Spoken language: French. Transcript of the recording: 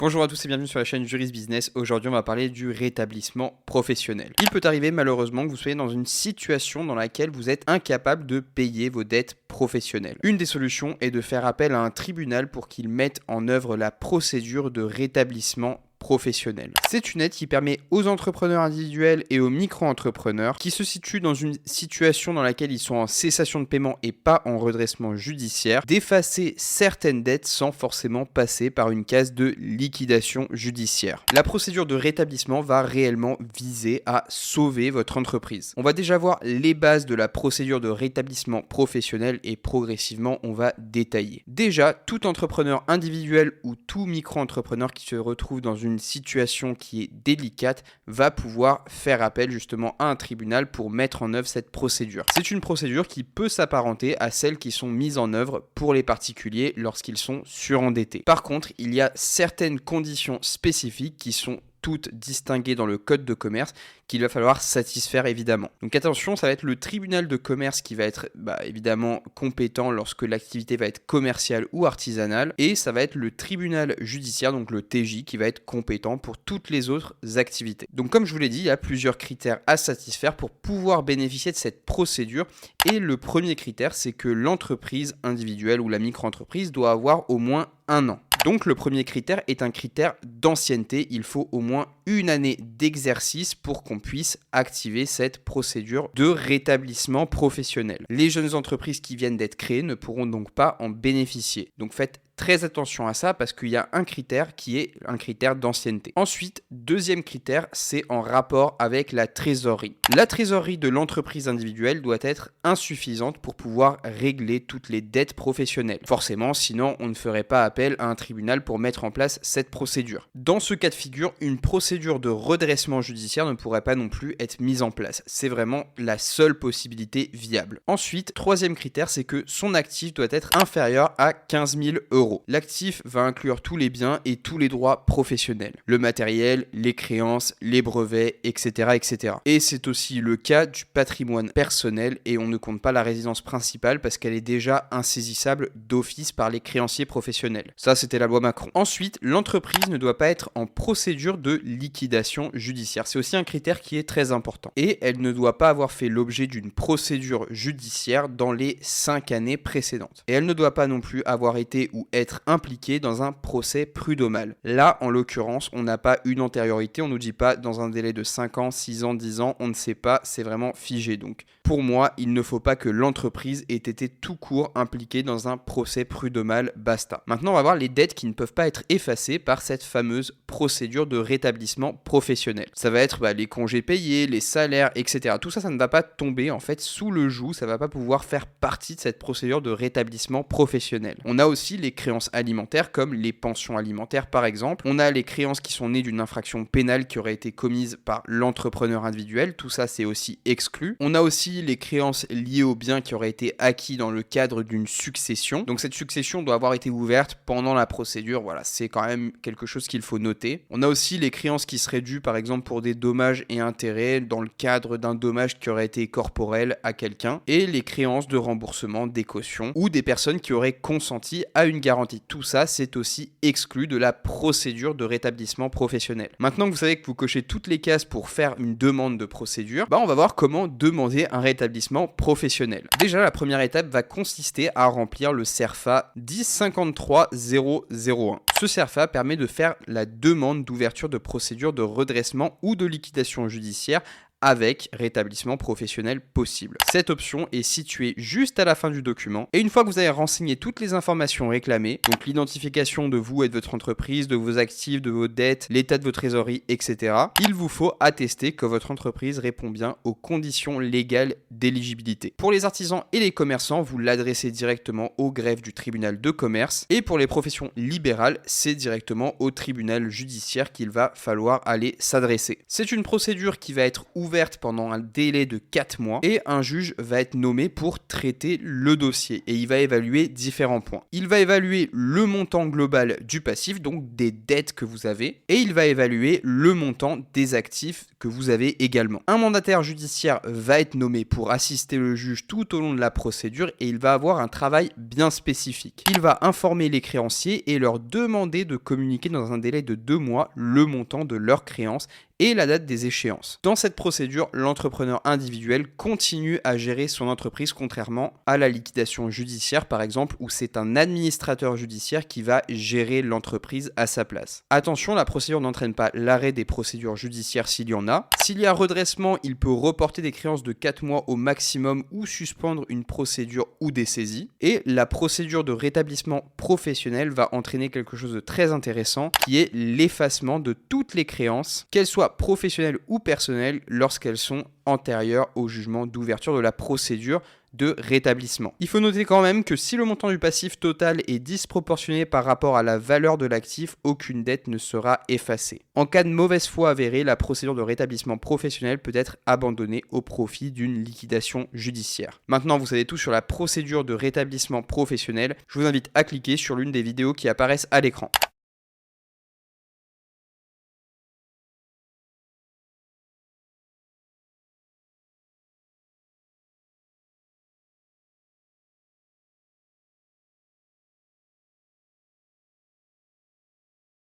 Bonjour à tous et bienvenue sur la chaîne Juris Business. Aujourd'hui, on va parler du rétablissement professionnel. Il peut arriver malheureusement que vous soyez dans une situation dans laquelle vous êtes incapable de payer vos dettes professionnelles. Une des solutions est de faire appel à un tribunal pour qu'il mette en œuvre la procédure de rétablissement professionnel. C'est une aide qui permet aux entrepreneurs individuels et aux micro-entrepreneurs qui se situent dans une situation dans laquelle ils sont en cessation de paiement et pas en redressement judiciaire d'effacer certaines dettes sans forcément passer par une case de liquidation judiciaire. La procédure de rétablissement va réellement viser à sauver votre entreprise. On va déjà voir les bases de la procédure de rétablissement professionnel et progressivement on va détailler. Déjà, tout entrepreneur individuel ou tout micro-entrepreneur qui se retrouve dans une situation qui est délicate va pouvoir faire appel justement à un tribunal pour mettre en œuvre cette procédure. C'est une procédure qui peut s'apparenter à celles qui sont mises en œuvre pour les particuliers lorsqu'ils sont surendettés. Par contre, il y a certaines conditions spécifiques qui sont toutes distinguées dans le code de commerce qu'il va falloir satisfaire évidemment. Donc attention, ça va être le tribunal de commerce qui va être évidemment compétent lorsque l'activité va être commerciale ou artisanale et ça va être le tribunal judiciaire, donc le TJ, qui va être compétent pour toutes les autres activités. Donc comme je vous l'ai dit, il y a plusieurs critères à satisfaire pour pouvoir bénéficier de cette procédure et le premier critère, c'est que l'entreprise individuelle ou la micro-entreprise doit avoir au moins 1 an. Donc le premier critère est un critère d'ancienneté. Il faut au moins 1 année d'exercice pour qu'on puisse activer cette procédure de rétablissement professionnel. Les jeunes entreprises qui viennent d'être créées ne pourront donc pas en bénéficier. Donc faites très attention à ça parce qu'il y a un critère qui est un critère d'ancienneté. Ensuite, deuxième critère, c'est en rapport avec la trésorerie. La trésorerie de l'entreprise individuelle doit être insuffisante pour pouvoir régler toutes les dettes professionnelles. Forcément, sinon on ne ferait pas appel à un tribunal pour mettre en place cette procédure. Dans ce cas de figure, une procédure de redressement judiciaire ne pourrait pas non plus être mise en place. C'est vraiment la seule possibilité viable. Ensuite, troisième critère, c'est que son actif doit être inférieur à 15 000 €. L'actif va inclure tous les biens et tous les droits professionnels, le matériel, les créances, les brevets, etc., etc. Et c'est aussi le cas du patrimoine personnel et on ne compte pas la résidence principale parce qu'elle est déjà insaisissable d'office par les créanciers professionnels. Ça, c'était la loi Macron. Ensuite, l'entreprise ne doit pas être en procédure de liquidation judiciaire. C'est aussi un critère qui est très important. Et elle ne doit pas avoir fait l'objet d'une procédure judiciaire dans les 5 années précédentes. Et elle ne doit pas non plus avoir été ou être impliqué dans un procès prud'homal. Là, en l'occurrence, on n'a pas une antériorité, on ne nous dit pas dans un délai de 5 ans, 6 ans, 10 ans, on ne sait pas, c'est vraiment figé. Donc, pour moi, il ne faut pas que l'entreprise ait été tout court impliquée dans un procès prud'homal, basta. Maintenant, on va voir les dettes qui ne peuvent pas être effacées par cette fameuse procédure de rétablissement professionnel. Ça va être les congés payés, les salaires, etc. Tout ça, ça ne va pas tomber en fait sous le joug, ça ne va pas pouvoir faire partie de cette procédure de rétablissement professionnel. On a aussi les créances alimentaires comme les pensions alimentaires par exemple. On a les créances qui sont nées d'une infraction pénale qui aurait été commise par l'entrepreneur individuel. Tout ça, c'est aussi exclu. On a aussi les créances liées aux biens qui auraient été acquis dans le cadre d'une succession. Donc cette succession doit avoir été ouverte pendant la procédure. Voilà, c'est quand même quelque chose qu'il faut noter. On a aussi les créances qui seraient dues par exemple pour des dommages et intérêts dans le cadre d'un dommage qui aurait été corporel à quelqu'un et les créances de remboursement des cautions ou des personnes qui auraient consenti à une garantie. Tout ça, c'est aussi exclu de la procédure de rétablissement professionnel. Maintenant que vous savez que vous cochez toutes les cases pour faire une demande de procédure, on va voir comment demander un rétablissement professionnel. Déjà, la première étape va consister à remplir le CERFA 1053001. Ce CERFA permet de faire la demande d'ouverture de procédure de redressement ou de liquidation judiciaire avec rétablissement professionnel possible. Cette option est située juste à la fin du document et une fois que vous avez renseigné toutes les informations réclamées, donc l'identification de vous et de votre entreprise, de vos actifs, de vos dettes, l'état de vos trésoreries, etc., il vous faut attester que votre entreprise répond bien aux conditions légales d'éligibilité. Pour les artisans et les commerçants, vous l'adressez directement au greffe du tribunal de commerce et pour les professions libérales, c'est directement au tribunal judiciaire qu'il va falloir aller s'adresser. C'est une procédure qui va être ouverte ouverte pendant un délai de 4 mois et un juge va être nommé pour traiter le dossier et il va évaluer différents points. Il va évaluer le montant global du passif, donc des dettes que vous avez, et il va évaluer le montant des actifs que vous avez également. Un mandataire judiciaire va être nommé pour assister le juge tout au long de la procédure et il va avoir un travail bien spécifique. Il va informer les créanciers et leur demander de communiquer dans un délai de 2 mois le montant de leurs créances et la date des échéances. Dans cette procédure, l'entrepreneur individuel continue à gérer son entreprise contrairement à la liquidation judiciaire par exemple où c'est un administrateur judiciaire qui va gérer l'entreprise à sa place. Attention, la procédure n'entraîne pas l'arrêt des procédures judiciaires s'il y en a. S'il y a redressement, il peut reporter des créances de 4 mois au maximum ou suspendre une procédure ou des saisies. Et la procédure de rétablissement professionnel va entraîner quelque chose de très intéressant qui est l'effacement de toutes les créances, qu'elles soient professionnelles ou personnelles lorsqu'elles sont antérieures au jugement d'ouverture de la procédure de rétablissement. Il faut noter quand même que si le montant du passif total est disproportionné par rapport à la valeur de l'actif, aucune dette ne sera effacée. En cas de mauvaise foi avérée, la procédure de rétablissement professionnel peut être abandonnée au profit d'une liquidation judiciaire. Maintenant, vous savez tout sur la procédure de rétablissement professionnel. Je vous invite à cliquer sur l'une des vidéos qui apparaissent à l'écran.